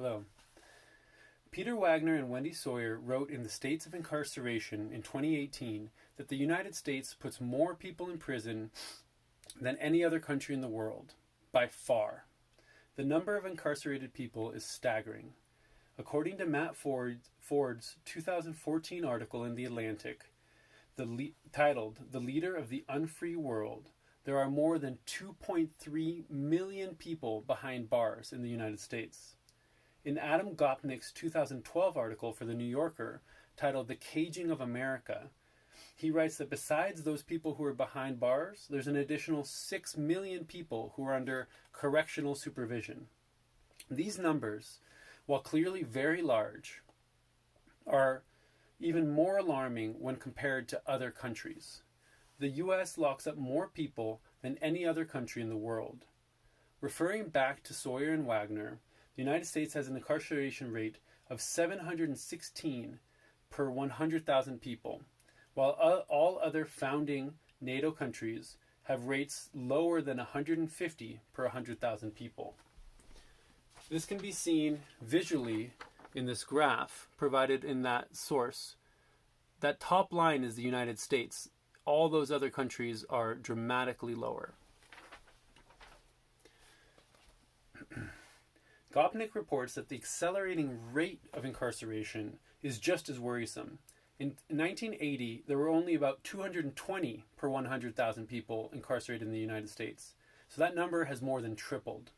Hello. Peter Wagner and Wendy Sawyer wrote in The States of Incarceration in 2018 that the United States puts more people in prison than any other country in the world, by far. The number of incarcerated people is staggering. According to Matt Ford's 2014 article in The Atlantic, titled "The Leader of the Unfree World," there are more than 2.3 million people behind bars in the United States. In Adam Gopnik's 2012 article for The New Yorker, titled "The Caging of America," he writes that besides those people who are behind bars, there's an additional 6 million people who are under correctional supervision. These numbers, while clearly very large, are even more alarming when compared to other countries. The U.S. locks up more people than any other country in the world. Referring back to Sawyer and Wagner, the United States has an incarceration rate of 716 per 100,000 people, while all other founding NATO countries have rates lower than 150 per 100,000 people. This can be seen visually in this graph provided in that source. That top line is the United States. All those other countries are dramatically lower. Gopnik reports that the accelerating rate of incarceration is just as worrisome. In 1980, there were only about 220 per 100,000 people incarcerated in the United States. So that number has more than tripled.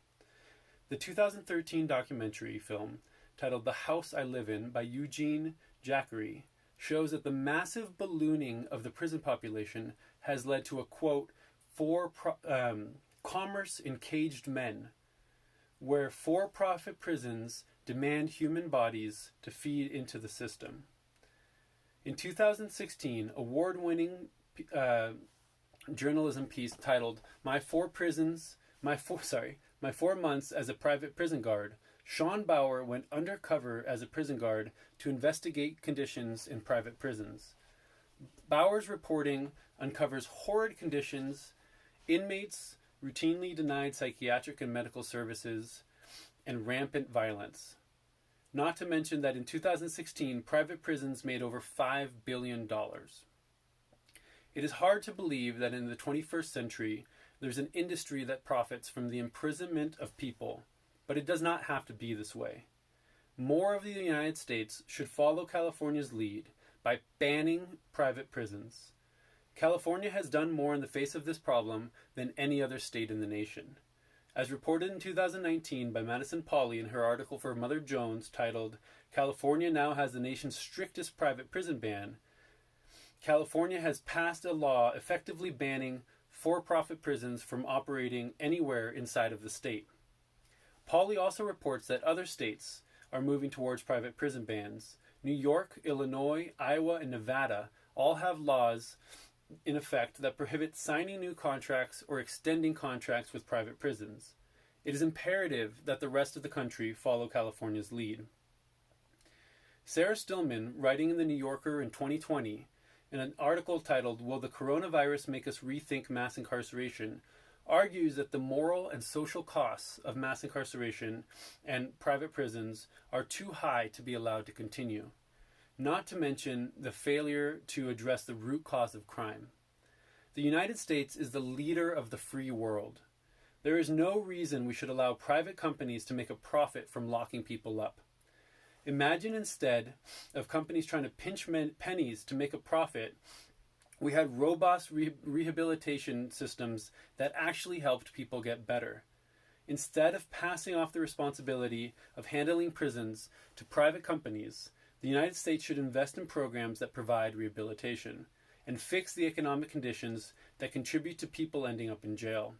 The 2013 documentary film titled "The House I Live In" by Eugene Jackery shows that the massive ballooning of the prison population has led to a, quote, commerce in caged men, where for-profit prisons demand human bodies to feed into the system. In 2016, award-winning journalism piece titled My 4 Months as a Private Prison Guard, Sean Bauer went undercover as a prison guard to investigate conditions in private prisons. Bauer's reporting uncovers horrid conditions, inmates routinely denied psychiatric and medical services, and rampant violence. Not to mention that in 2016, private prisons made over $5 billion. It is hard to believe that in the 21st century, there's an industry that profits from the imprisonment of people, but it does not have to be this way. More of the United States should follow California's lead by banning private prisons. California has done more in the face of this problem than any other state in the nation. As reported in 2019 by Madison Pauly in her article for Mother Jones titled "California Now Has the Nation's Strictest Private Prison Ban," California has passed a law effectively banning for-profit prisons from operating anywhere inside of the state. Pauly also reports that other states are moving towards private prison bans. New York, Illinois, Iowa, and Nevada all have laws in effect that prohibit signing new contracts or extending contracts with private prisons. It is imperative that the rest of the country follow California's lead. Sarah Stillman, writing in The New Yorker in 2020, in an article titled "Will the Coronavirus Make Us Rethink Mass Incarceration?" argues that the moral and social costs of mass incarceration and private prisons are too high to be allowed to continue, not to mention the failure to address the root cause of crime. The United States is the leader of the free world. There is no reason we should allow private companies to make a profit from locking people up. Imagine instead of companies trying to pinch pennies to make a profit, we had robust rehabilitation systems that actually helped people get better. Instead of passing off the responsibility of handling prisons to private companies, the United States should invest in programs that provide rehabilitation and fix the economic conditions that contribute to people ending up in jail.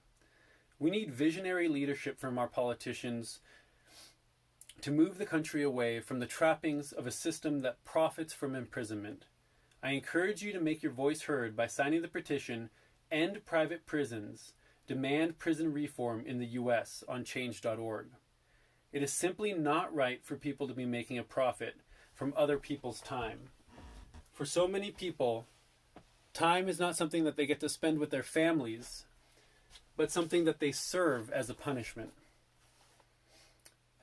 We need visionary leadership from our politicians to move the country away from the trappings of a system that profits from imprisonment. I encourage you to make your voice heard by signing the petition "End Private Prisons, Demand Prison Reform in the U.S." on change.org. It is simply not right for people to be making a profit from other people's time. For so many people, time is not something that they get to spend with their families, but something that they serve as a punishment.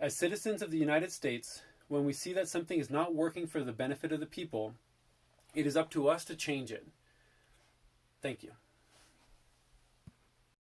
As citizens of the United States, when we see that something is not working for the benefit of the people, it is up to us to change it. Thank you.